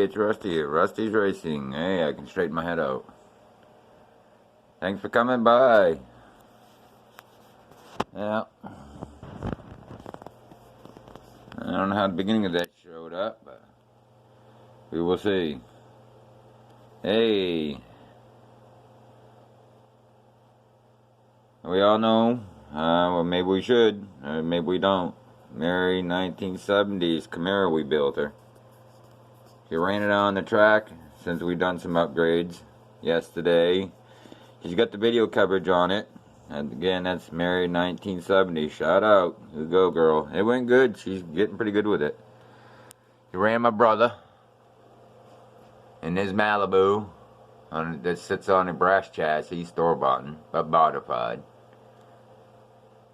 it's Rusty here. Rusty's Racing. Hey, I can straighten my head out. Thanks for coming by. Yeah. I don't know how the beginning of that showed up, but we will see. Hey. We all know, well, maybe we should, maybe we don't. Mary 1970s Camaro, we built her. She ran it on the track since we done some upgrades yesterday. She's got the video coverage on it. And again, that's Mary 1970. Shout out. You go, girl. It went good. She's getting pretty good with it. She ran my brother in his Malibu that sits on a brass chassis, store-bought, but modified.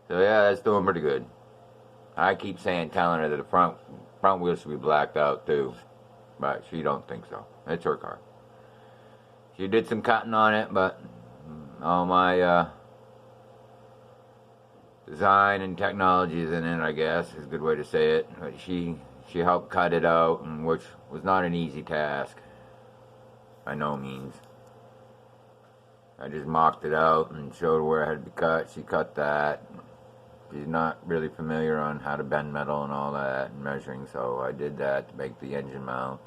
So yeah, that's doing pretty good. I keep telling her that the front wheels should be blacked out too, but she don't think so. It's her car. She did some cutting on it, but all my design and technology is in it, I guess, is a good way to say it. But she helped cut it out, and which was not an easy task, by no means. I just mocked it out and showed her where it had to be cut. She cut that. She's not really familiar on how to bend metal and all that and measuring, so I did that to make the engine mount.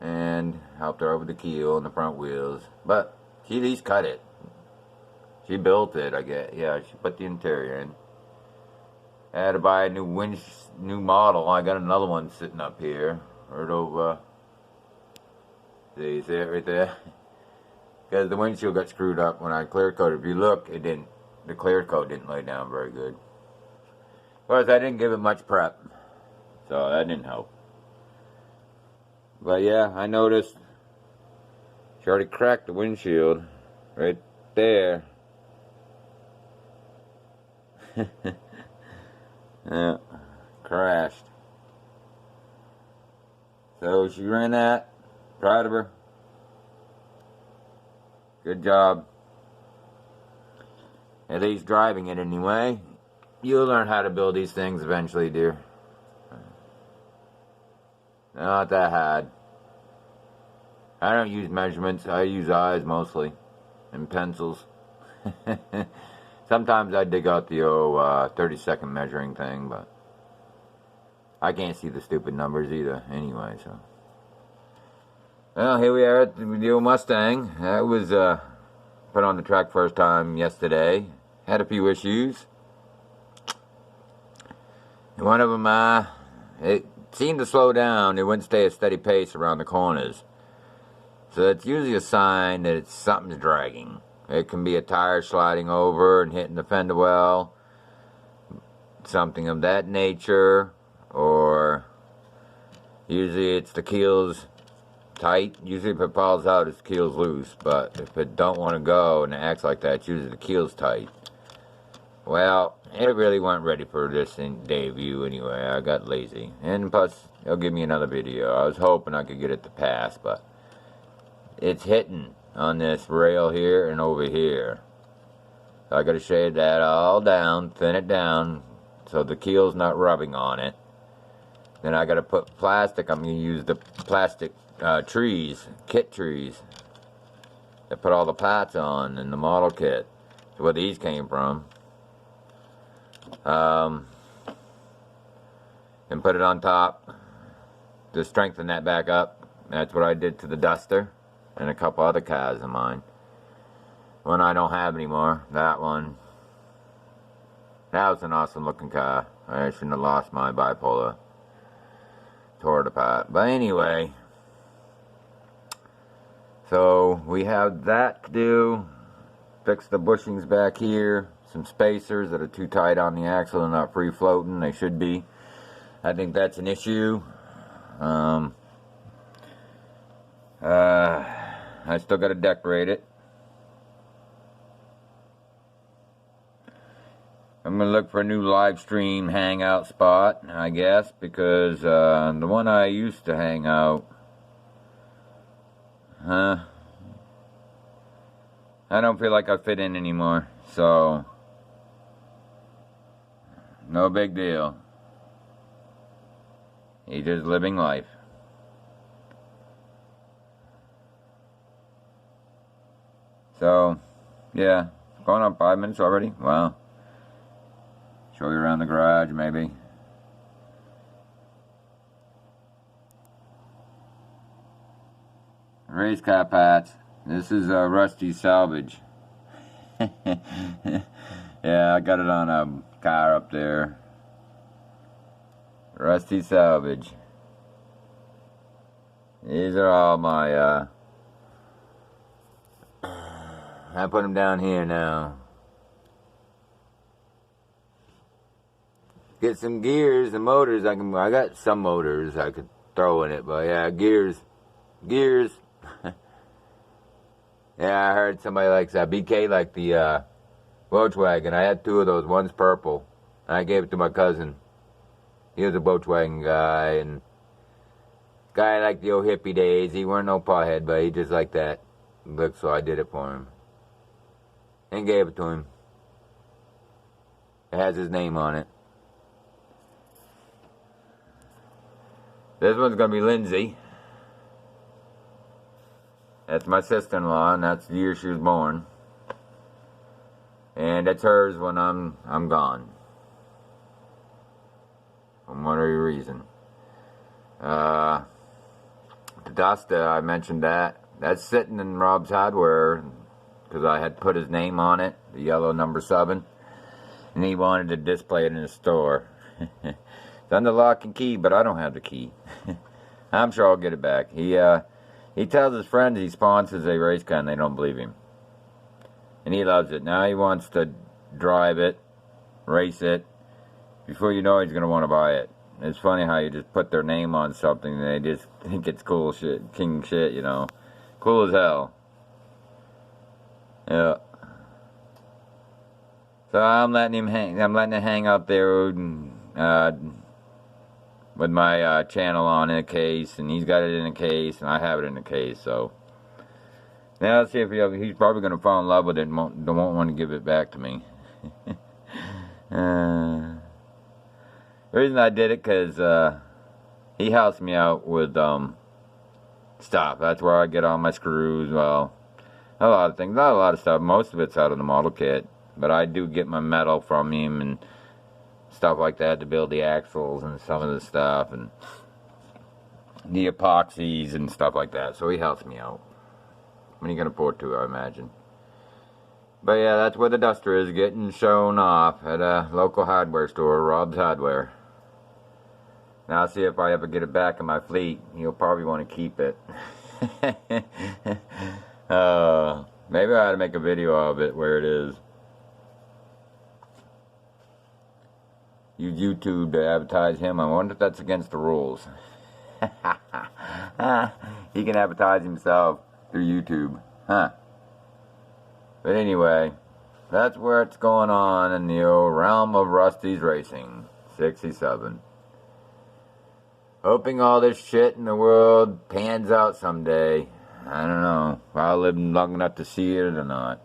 And helped her over the keel and the front wheels. But she at least cut it. She built it, I guess. Yeah, she put the interior in. I had to buy a new model. I got another one sitting up here. Right over. See it right there? Because the windshield got screwed up when I clear coated. If you look, it didn't. The clear coat didn't lay down very good. Plus, I didn't give it much prep, so that didn't help. But yeah, I noticed she already cracked the windshield right there. Yeah, crashed. So she ran that. Proud of her. Good job. At least driving it anyway. You'll learn how to build these things eventually, dear. Not that hard. I don't use measurements. I use eyes mostly. And pencils. Sometimes I dig out the 30-second measuring thing, but I can't see the stupid numbers either anyway, so. Well, here we are at the old Mustang. That was put on the track first time yesterday. Had a few issues. And one of them, it seemed to slow down. It wouldn't stay a steady pace around the corners. So that's usually a sign that something's dragging. It can be a tire sliding over and hitting the fender well. Something of that nature. Or usually it's the keel's tight. Usually if it falls out, its keel's loose. But if it don't want to go and it acts like that, it's usually the keel's tight. Well, it really wasn't ready for this debut anyway. I got lazy. And plus, it'll give me another video. I was hoping I could get it to pass, but it's hitting on this rail here and over here. So I got to shade that all down, thin it down, so the keel's not rubbing on it. Then I got to put plastic. I'm going to use the plastic trees, kit trees, that put all the parts on in the model kit. That's where these came from. And put it on top to strengthen that back up. That's what I did to the Duster and a couple other cars of mine. One I don't have anymore. That one. That was an awesome looking car. I shouldn't have lost my bipolar. Tore it apart. But anyway. So we have that to do. Fix the bushings back here. Some spacers that are too tight on the axle and not free floating. They should be. I think that's an issue. I still got to decorate it. I'm going to look for a new live stream hangout spot, I guess, because the one I used to hang out, I don't feel like I fit in anymore, so no big deal. He's just living life. So, yeah, going on 5 minutes already. Wow. Show you around the garage, maybe. Race car parts. This is Rusty Salvage. Yeah, I got it on a car up there. Rusty Salvage. These are all my, I put them down here now. Get some gears and motors. I got some motors I could throw in it, but yeah, gears. Yeah, I heard somebody likes that. BK liked the Volkswagen. I had 2 of those. One's purple. I gave it to my cousin. He was a Volkswagen guy, and guy liked the old hippie days. He weren't no pothead, but he just liked that look, so I did it for him. And gave it to him. It has his name on it. This one's gonna be Lindsay. That's my sister-in-law, and that's the year she was born. And that's hers when I'm gone. For whatever reason. The Duster, I mentioned that. That's sitting in Rob's Hardware because I had put his name on it, the yellow number 7. And he wanted to display it in the store. It's under lock and key, but I don't have the key. I'm sure I'll get it back. He tells his friends he sponsors a race car and they don't believe him. And he loves it. Now he wants to drive it, race it. Before you know it, he's going to want to buy it. It's funny how you just put their name on something and they just think it's cool shit, king shit, you know. Cool as hell. Yeah. So I'm letting him hang out there with my channel on in a case, and he's got it in a case, and I have it in a case, so. Now let's see if he's probably going to fall in love with it and won't want to give it back to me. The reason I did it because he helps me out with stuff. That's where I get all my screws. Well, a lot of things. Not a lot of stuff. Most of it's out of the model kit. But I do get my metal from him and stuff like that to build the axles and some of the stuff. And the epoxies and stuff like that. So he helps me out. When he can afford to, I imagine. But yeah, that's where the Duster is, getting shown off at a local hardware store, Rob's Hardware. Now I'll see if I ever get it back in my fleet. You'll probably want to keep it. Maybe I ought to make a video of it where it is. Use YouTube to advertise him. I wonder if that's against the rules. He can advertise himself through YouTube. Huh. But anyway, that's where it's going on in the old realm of Rusty's Racing. 67. Hoping all this shit in the world pans out someday. I don't know if I'll live long enough to see it or not.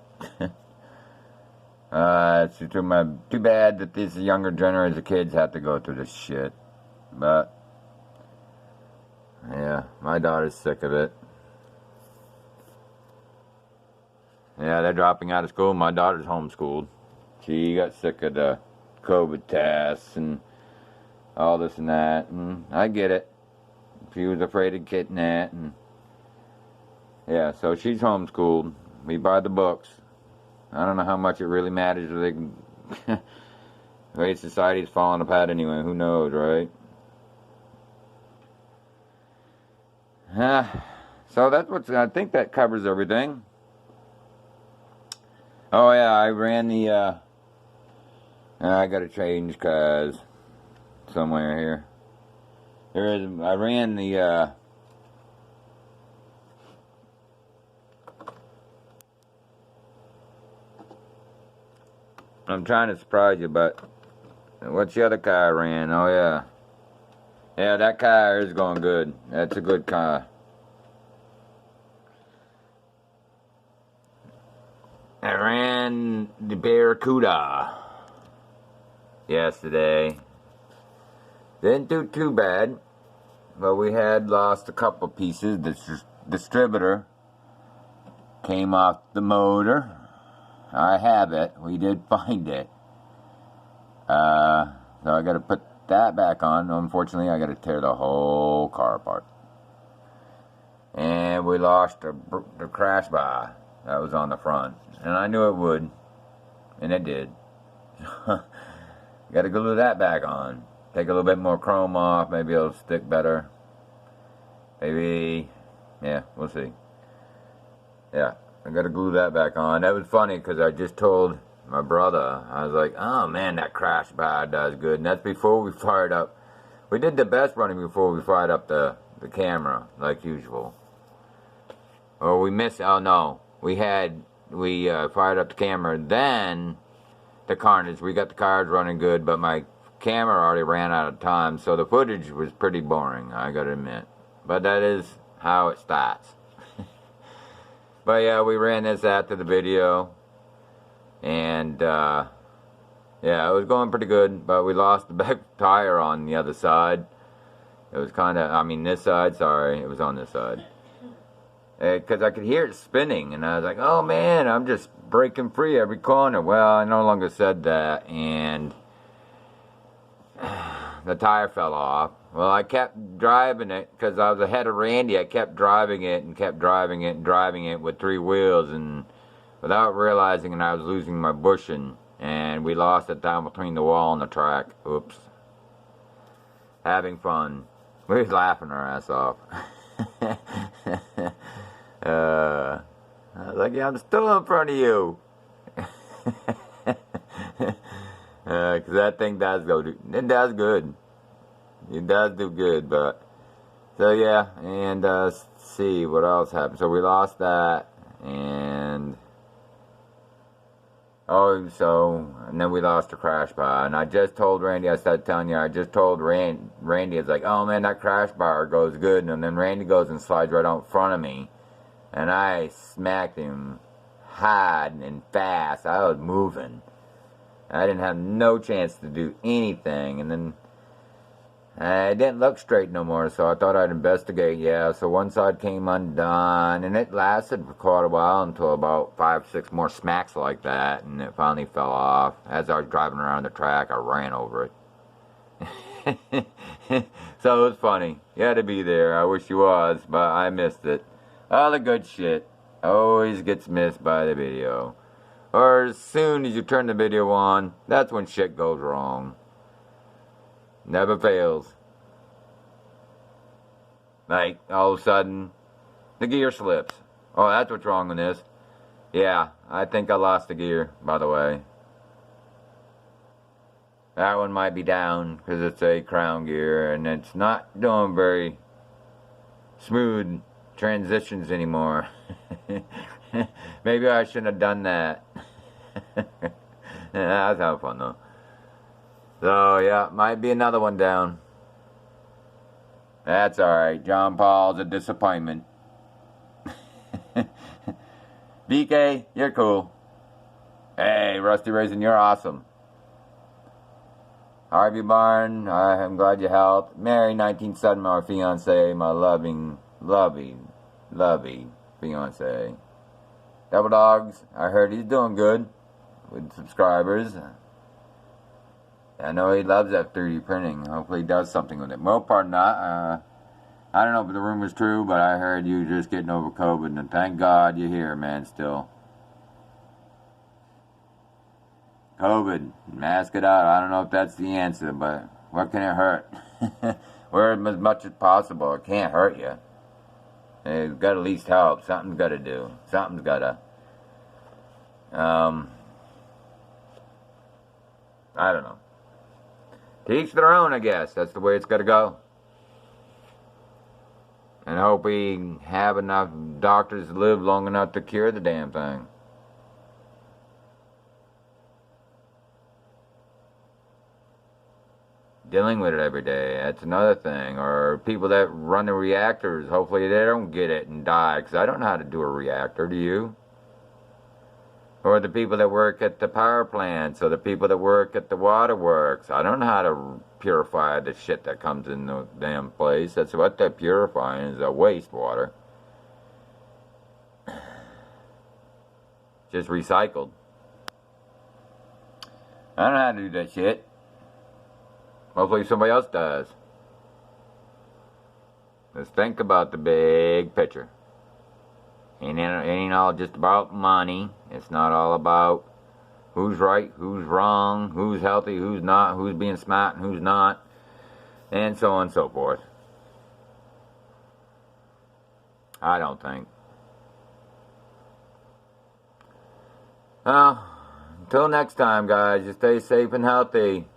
It's too bad that these younger generation of kids have to go through this shit. But, yeah, my daughter's sick of it. Yeah, they're dropping out of school. My daughter's homeschooled. She got sick of the COVID tests and all this and that. And I get it. She was afraid of getting that. And yeah, so she's homeschooled. We buy the books. I don't know how much it really matters. The way society's falling apart anyway. Who knows, right? So that's what's. I think that covers everything. Oh yeah, I ran the. I gotta change cars somewhere here. I ran the. I'm trying to surprise you, but what's the other car I ran? Oh yeah. Yeah, that car is going good. That's a good car. I ran the Barracuda yesterday. Didn't do too bad, but we had lost a couple pieces. The distributor came off the motor. I have it. We did find it. So I got to put that back on. Unfortunately, I got to tear the whole car apart. And we lost the crash bar that was on the front. And I knew it would. And it did. Got to glue that back on. Take a little bit more chrome off. Maybe it'll stick better. Maybe, yeah, we'll see. Yeah, I got to glue that back on. That was funny because I just told my brother, I was like, oh man, that crash bar does good. And that's before we fired up. We did the best running before we fired up the camera, like usual. Or we missed, oh no, we fired up the camera, then the carnage. We got the cars running good, but my camera already ran out of time, so the footage was pretty boring, I gotta admit. But that is how it starts. But yeah, we ran this after the video, and yeah, it was going pretty good, but we lost the back tire on the other side. It was kind of, I mean this side, sorry, it was on this side. Because I could hear it spinning, and I was like, oh man, I'm just breaking free every corner. Well, I no longer said that, and the tire fell off. Well, I kept driving it because I was ahead of Randy. I kept driving it and kept driving it and driving it with 3 wheels, and without realizing it, I was losing my bushing, and we lost it down between the wall and the track. Oops. Having fun. We was laughing our ass off. I was like, yeah, I'm still in front of you. Because that thing does it does good. It does do good, but, so yeah, and, let's see, what else happened? So we lost that, and, and then we lost the crash bar, and I just told Randy, I started telling you, I just told Randy, it's like, oh man, that crash bar goes good, and then Randy goes and slides right out in front of me, and I smacked him hard and fast. I was moving. I didn't have no chance to do anything, and then I didn't look straight no more, so I thought I'd investigate. Yeah, so one side came undone, and it lasted for quite a while until about 5-6 more smacks like that, and it finally fell off. As I was driving around the track, I ran over it. So it was funny. You had to be there. I wish you was, but I missed it. All the good shit always gets missed by the video. Or as soon as you turn the video on, that's when shit goes wrong. Never fails. Like, all of a sudden, the gear slips. Oh, that's what's wrong with this. Yeah, I think I lost the gear, by the way. That one might be down, because it's a crown gear, and it's not doing very smooth transitions anymore. Maybe I shouldn't have done that. That was having fun though. So yeah, might be another one down. That's alright. John Paul's a disappointment. BK, you're cool. Hey, Rusty Raisin, you're awesome. Harvey Barn, I'm glad you helped. Mary, 1970, my fiance, my loving fiance. Double Dogs, I heard he's doing good with subscribers. I know he loves that 3D printing. Hopefully he does something with it. Mopar not. I don't know if the rumor's true, but I heard you just getting over COVID, and thank God you're here, man, still. COVID, mask it out. I don't know if that's the answer, but what can it hurt? Wear it as much as possible. It can't hurt you. It's got to at least help. Something's got to do. Something's got to. I don't know. To each their own, I guess. That's the way it's got to go. And hope we have enough doctors to live long enough to cure the damn thing. Dealing with it every day, that's another thing. Or people that run the reactors, hopefully they don't get it and die, because I don't know how to do a reactor, do you? Or the people that work at the power plants, or the people that work at the waterworks. I don't know how to purify the shit that comes in the damn place. That's what they're purifying, is the wastewater. Just recycled. I don't know how to do that shit. Hopefully somebody else does. Let's think about the big picture. It ain't all just about money. It's not all about who's right, who's wrong, who's healthy, who's not, who's being smart and who's not, and so on and so forth. I don't think. Well, until next time, guys, you stay safe and healthy.